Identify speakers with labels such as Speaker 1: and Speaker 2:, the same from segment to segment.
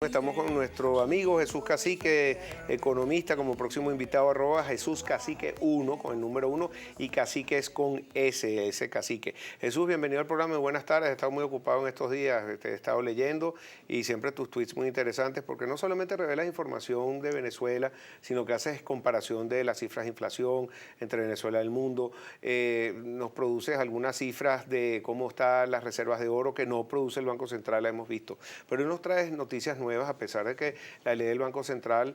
Speaker 1: Estamos con nuestro amigo Jesús Cacique, economista, como próximo invitado, Jesús Cacique 1, con el número 1, y Cacique es con ese Cacique. Jesús, bienvenido al programa y buenas tardes. He estado muy ocupado en estos días, te he estado leyendo y siempre tus tweets muy interesantes, porque no solamente revelas información de Venezuela, sino que haces comparación de las cifras de inflación entre Venezuela y el mundo. Nos produces algunas cifras de cómo están las reservas de oro que no produce el Banco Central, la hemos visto. Pero nos traes noticias nuevas, a pesar de que la ley del Banco Central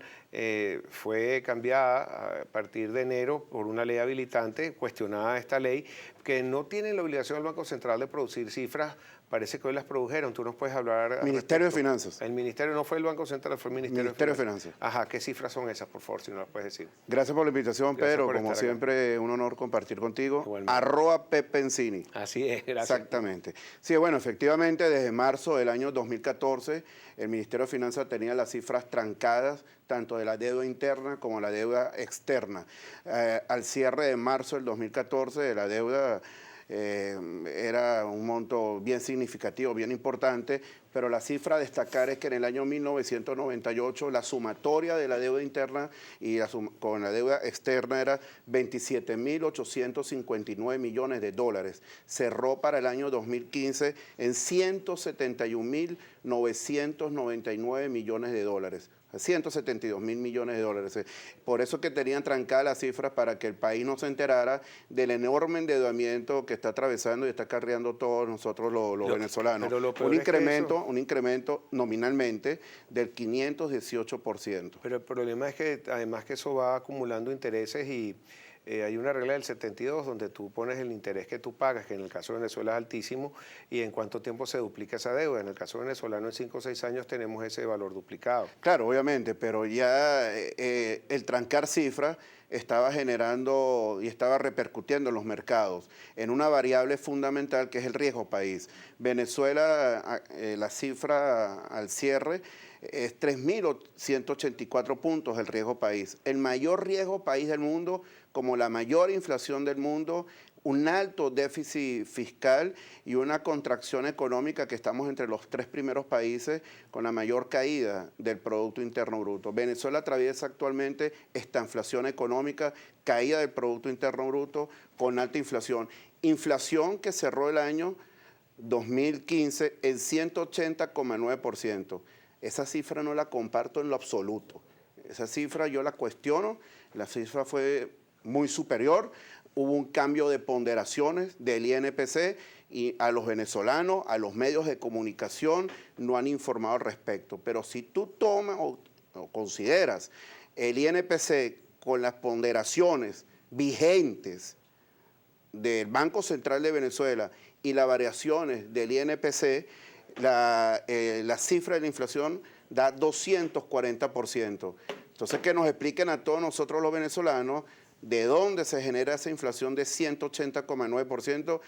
Speaker 1: fue cambiada a partir de enero por una ley habilitante, cuestionada esta ley, que no tiene la obligación del Banco Central de producir cifras. Parece que hoy las produjeron. Tú nos puedes hablar.
Speaker 2: Ministerio de Finanzas.
Speaker 1: El Ministerio no fue el Banco Central, fue el Ministerio
Speaker 2: de Finanzas.
Speaker 1: Ajá, ¿qué cifras son esas, por favor, si no las puedes decir?
Speaker 2: Gracias por la invitación, Pedro. Como siempre, un honor compartir contigo. @Pepenzini.
Speaker 1: Así es, gracias.
Speaker 2: Exactamente. Sí, bueno, efectivamente, desde marzo del año 2014, el Ministerio de Finanzas tenía las cifras trancadas, tanto de la deuda interna como la deuda externa. Al cierre de marzo del 2014, la deuda era un monto bien significativo, bien importante, pero la cifra a destacar es que en el año 1998 la sumatoria de la deuda interna y con la deuda externa era 27.859 millones de dólares. Cerró para el año 2015 en 171.999 millones de dólares. 172.000 millones de dólares. Por eso que tenían trancadas las cifras, para que el país no se enterara del enorme endeudamiento que está atravesando y está acarreando todos nosotros los venezolanos. Un incremento nominalmente del 518%.
Speaker 1: Pero el problema es que además que eso va acumulando intereses y hay una regla del 72 donde tú pones el interés que tú pagas, que en el caso de Venezuela es altísimo, y en cuánto tiempo se duplica esa deuda. En el caso venezolano, en 5 o 6 años tenemos ese valor duplicado.
Speaker 2: Claro, obviamente, pero ya el trancar cifras estaba generando y estaba repercutiendo en los mercados en una variable fundamental que es el riesgo país. Venezuela, la cifra al cierre es 3.184 puntos el riesgo país. El mayor riesgo país del mundo, como la mayor inflación del mundo, un alto déficit fiscal y una contracción económica que estamos entre los 3 primeros países con la mayor caída del Producto Interno Bruto. Venezuela atraviesa actualmente esta inflación económica, caída del Producto Interno Bruto con alta inflación. Inflación que cerró el año 2015 en 180,9%. Esa cifra no la comparto en lo absoluto. Esa cifra yo la cuestiono, la cifra fue muy superior. Hubo un cambio de ponderaciones del INPC y a los venezolanos, a los medios de comunicación, no han informado al respecto. Pero si tú tomas o consideras el INPC con las ponderaciones vigentes del Banco Central de Venezuela y las variaciones del INPC, la cifra de la inflación da 240%. Entonces, que nos expliquen a todos nosotros los venezolanos de dónde se genera esa inflación de 180,9%.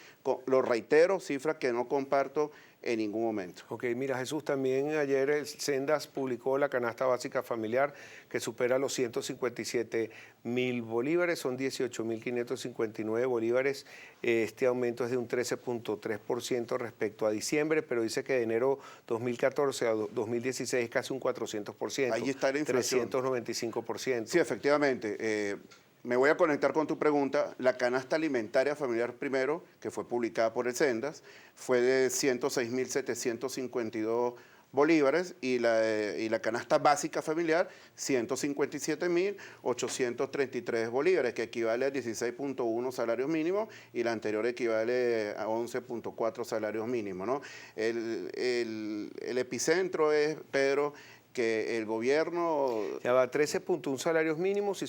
Speaker 2: Lo reitero, cifra que no comparto en ningún momento.
Speaker 1: Ok, mira, Jesús, también ayer Sendas publicó la canasta básica familiar, que supera los 157.000 bolívares, son 18.559 bolívares. Este aumento es de un 13.3% respecto a diciembre, pero dice que de enero 2014 a 2016 casi un 400%.
Speaker 2: Ahí está la inflación.
Speaker 1: 395%.
Speaker 2: Sí, efectivamente. Me voy a conectar con tu pregunta. La canasta alimentaria familiar primero, que fue publicada por el Sendas, fue de 106.752 bolívares y la canasta básica familiar 157.833 bolívares, que equivale a 16.1 salarios mínimos, y la anterior equivale a 11.4 salarios mínimos, ¿no? El epicentro es, Pedro, que el gobierno...
Speaker 1: Ya va, 13.1 salarios mínimos si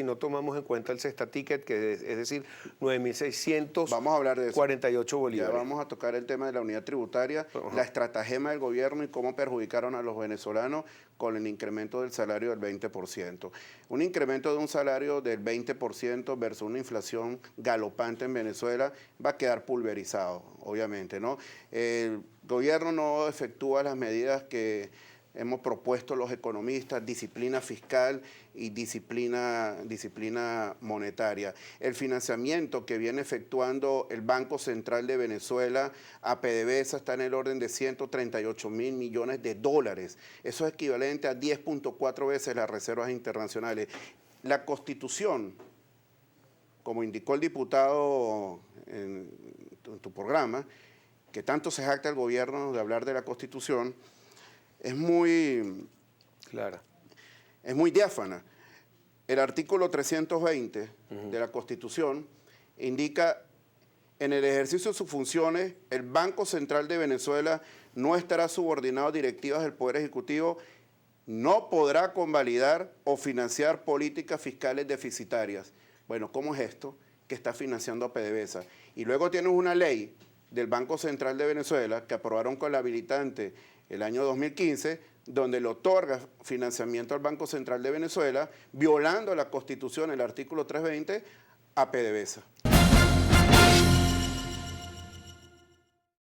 Speaker 1: no tomamos en cuenta el cesta ticket, que es decir, 9.648
Speaker 2: vamos a hablar de eso.
Speaker 1: bolívares.
Speaker 2: Ya vamos a tocar el tema de la unidad tributaria, la estratagema del gobierno y cómo perjudicaron a los venezolanos con el incremento del salario del 20%. Un incremento de un salario del 20% versus una inflación galopante en Venezuela va a quedar pulverizado, obviamente, ¿no? El gobierno no efectúa las medidas que hemos propuesto los economistas, disciplina fiscal y disciplina monetaria. El financiamiento que viene efectuando el Banco Central de Venezuela a PDVSA está en el orden de 138 mil millones de dólares. Eso es equivalente a 10.4 veces las reservas internacionales. La Constitución, como indicó el diputado en tu programa, que tanto se jacta el gobierno de hablar de la Constitución, es muy
Speaker 1: clara.
Speaker 2: Es muy diáfana. El artículo 320 de la Constitución indica: en el ejercicio de sus funciones, el Banco Central de Venezuela no estará subordinado a directivas del Poder Ejecutivo, no podrá convalidar o financiar políticas fiscales deficitarias. Bueno, ¿cómo es esto? Que está financiando a PDVSA. Y luego tienes una ley del Banco Central de Venezuela que aprobaron con la habilitante el año 2015, donde le otorga financiamiento al Banco Central de Venezuela, violando la Constitución, el artículo 320, a PDVSA.